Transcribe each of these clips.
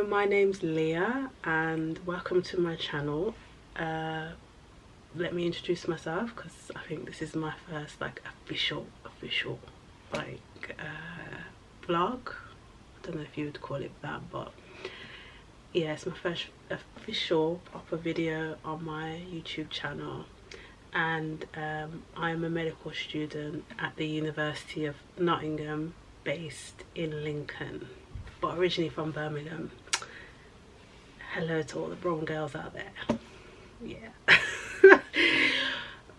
Hello, my name's Leah and welcome to my channel. Let me introduce myself because I think this is my first like official like vlog. I don't know if you would call it that, but yeah, it's my first official proper video on my YouTube channel. And I'm a medical student at the University of Nottingham, based in Lincoln, but originally from Birmingham. Hello to all the Brom girls out there. Yeah.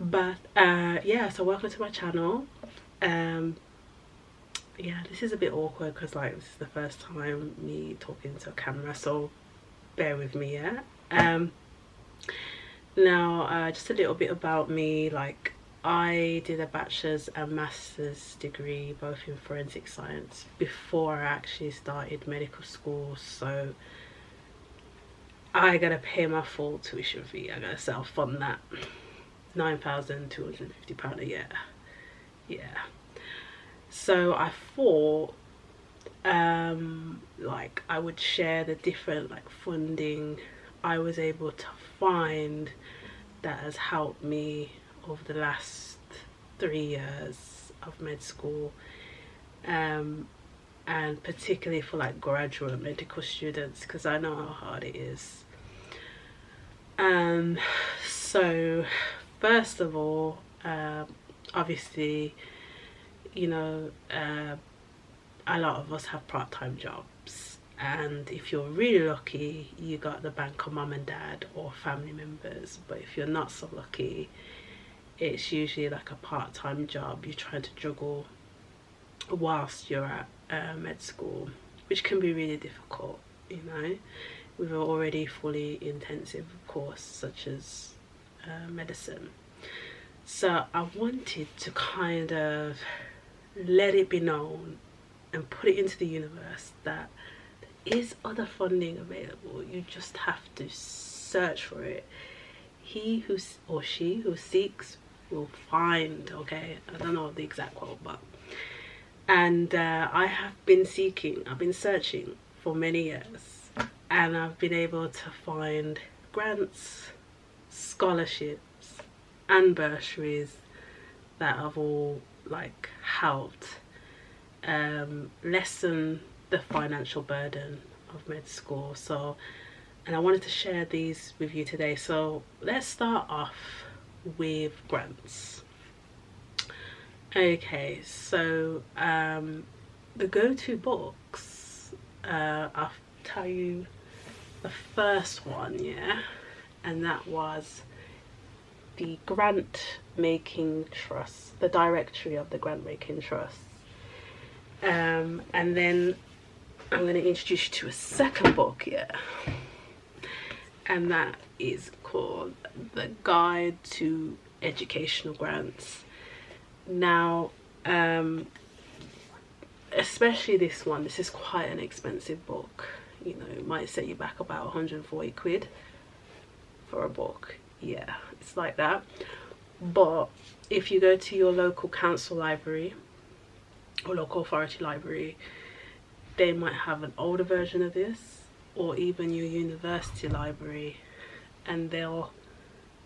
But yeah, so welcome to my channel. Yeah, this is a bit awkward because like this is the first time me talking to a camera, so bear with me. Yeah. Now just a little bit about me. Like, I did a bachelor's and master's degree both in forensic science before I actually started medical school, so I gotta pay my full tuition fee. I gotta self-fund that. £9,250 a year. Yeah. So I thought like I would share the different like funding I was able to find that has helped me over the last 3 years of med school, and particularly for like graduate medical students, because I know how hard it is. So first of all, obviously, you know, a lot of us have part-time jobs, and if you're really lucky you got the bank of mum and dad or family members, but if you're not so lucky, it's usually like a part-time job you're trying to juggle whilst you're at med school, which can be really difficult, you know, with an already fully intensive course such as medicine. So I wanted to kind of let it be known and put it into the universe that there is other funding available. You just have to search for it. He who or she who seeks will find. Okay, I don't know the exact quote, but and I have been seeking, I've been searching for many years, and I've been able to find grants, scholarships and bursaries that have all like helped lessen the financial burden of med school. So, and I wanted to share these with you today. So let's start off with grants. Okay, so the go-to books, I'll tell you the first one, yeah, and that was the Grant Making Trust, the directory of the Grant Making Trust. And then I'm going to introduce you to a second book, yeah, and that is called The Guide to Educational Grants. Now, especially this one, this is quite an expensive book. You know, it might set you back about 140 quid for a book. Yeah, it's like that. But if you go to your local council library or local authority library, they might have an older version of this, or even your university library, and they'll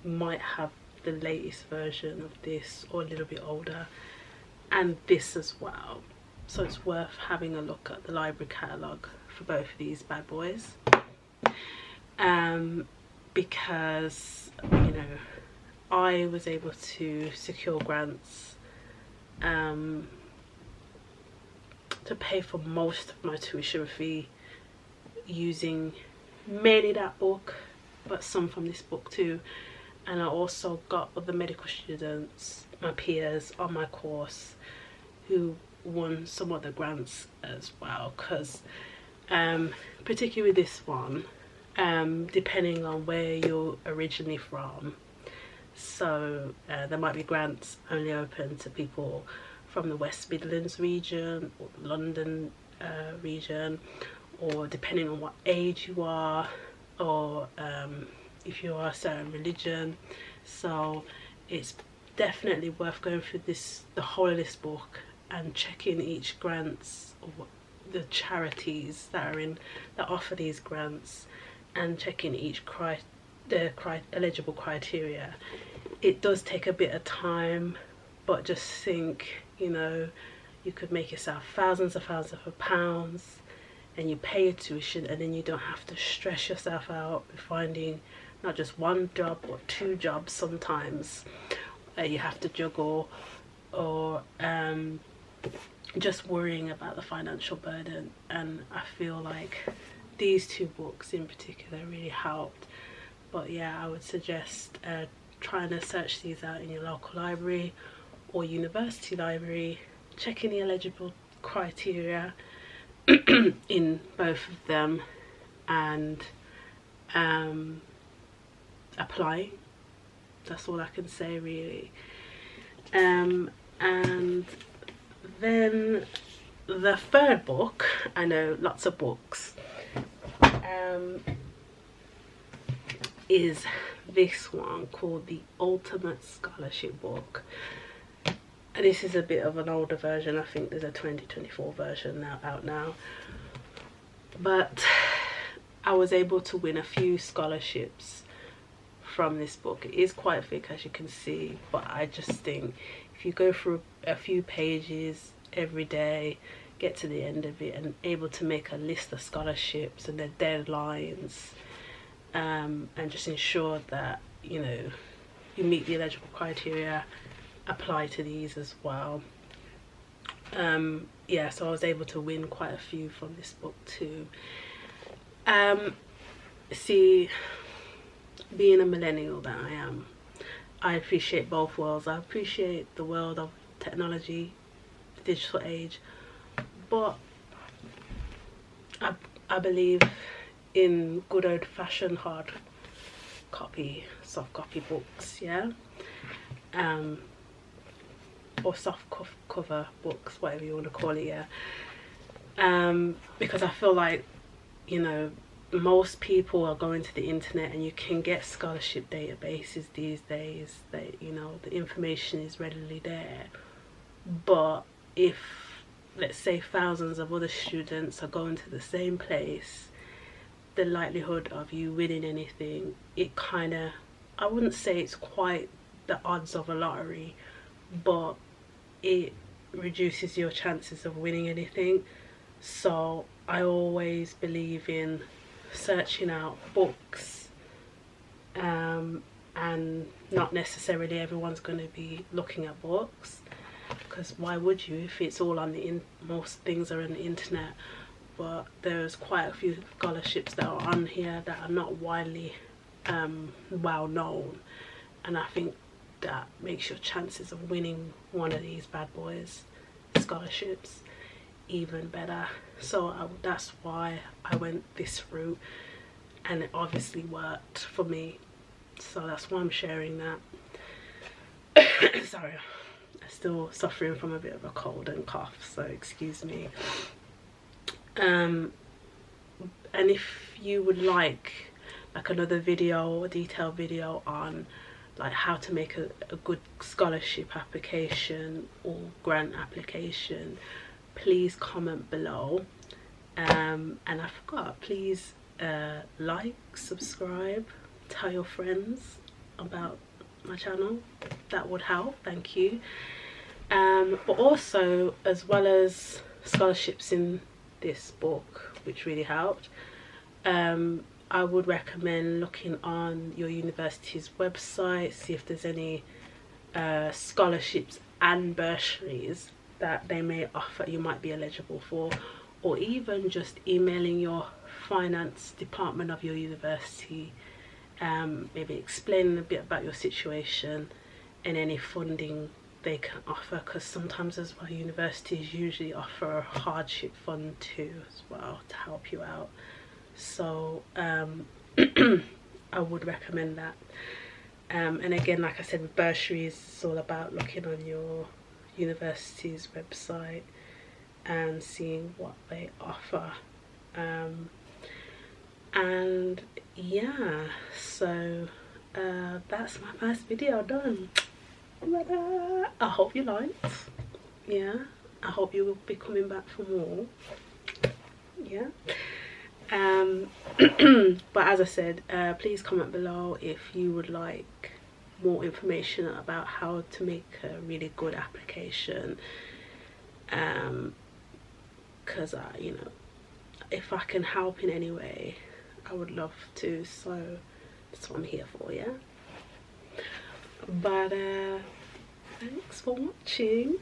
might have the latest version of this, or a little bit older, and this as well. So it's worth having a look at the library catalogue for both of these bad boys, because you know, I was able to secure grants to pay for most of my tuition fee using mainly that book, but some from this book too. And I also got other medical students, my peers on my course, who won some of the grants as well, because particularly this one, depending on where you're originally from, so there might be grants only open to people from the West Midlands region or the London region, or depending on what age you are, or if you are a certain religion. So it's definitely worth going through the whole of this book and checking each grants, or the charities that offer these grants and checking each eligible criteria, it does take a bit of time. But just think, you know, you could make yourself thousands of pounds, and you pay your tuition, and then you don't have to stress yourself out with finding not just one job but 2 jobs sometimes you have to juggle, or just worrying about the financial burden. And I feel like these 2 books in particular really helped. But yeah, I would suggest trying to search these out in your local library or university library, checking the eligible criteria in both of them, and applying. That's all I can say, really. And then the 3rd book, I know lots of books, is this one called The Ultimate Scholarship Book. This is a bit of an older version. I think there's a 2024 version out now, but I was able to win a few scholarships from this book. It is quite thick, as you can see, but I just think if you go through a few pages every day, get to the end of it, and able to make a list of scholarships and their deadlines, and just ensure that, you know, you meet the eligible criteria, apply to these as well. Yeah, so I was able to win quite a few from this book too. See, being a millennial that I am, I appreciate both worlds. I appreciate the world of technology, the digital age, but I believe in good old-fashioned hard copy, soft copy books, yeah, or soft cover books, whatever you want to call it, yeah. Because I feel like, you know, most people are going to the internet, and you can get scholarship databases these days that, you know, the information is readily there. But if, let's say, thousands of other students are going to the same place, the likelihood of you winning anything, it kind of, I wouldn't say it's quite the odds of a lottery, but it reduces your chances of winning anything. So I always believe in searching out books, and not necessarily everyone's going to be looking at books, because why would you if it's all on the most things are on the internet. But there's quite a few scholarships that are on here that are not widely well known, and I think that makes your chances of winning one of these bad boys scholarships even better. So that's why I went this route, and it obviously worked for me, so that's why I'm sharing that. Sorry, I'm still suffering from a bit of a cold and cough, so excuse me. And if you would like another video, a detailed video on like how to make a good scholarship application or grant application, please comment below. And I forgot, please like, subscribe, tell your friends about my channel. That would help, thank you. But also, as well as scholarships in this book, which really helped, I would recommend looking on your university's website, see if there's any scholarships and bursaries that they may offer you might be eligible for, or even just emailing your finance department of your university, maybe explaining a bit about your situation and any funding they can offer, because sometimes as well universities usually offer a hardship fund too as well to help you out. So I would recommend that. And again, like I said, with bursaries, it's all about looking on your university's website and seeing what they offer. And yeah, so that's my first video done. I hope you liked. Yeah, I hope you will be coming back for more. yeah. But as I said, please comment below if you would like more information about how to make a really good application, because you know, if I can help in any way, I would love to. So that's what I'm here for, yeah. But thanks for watching.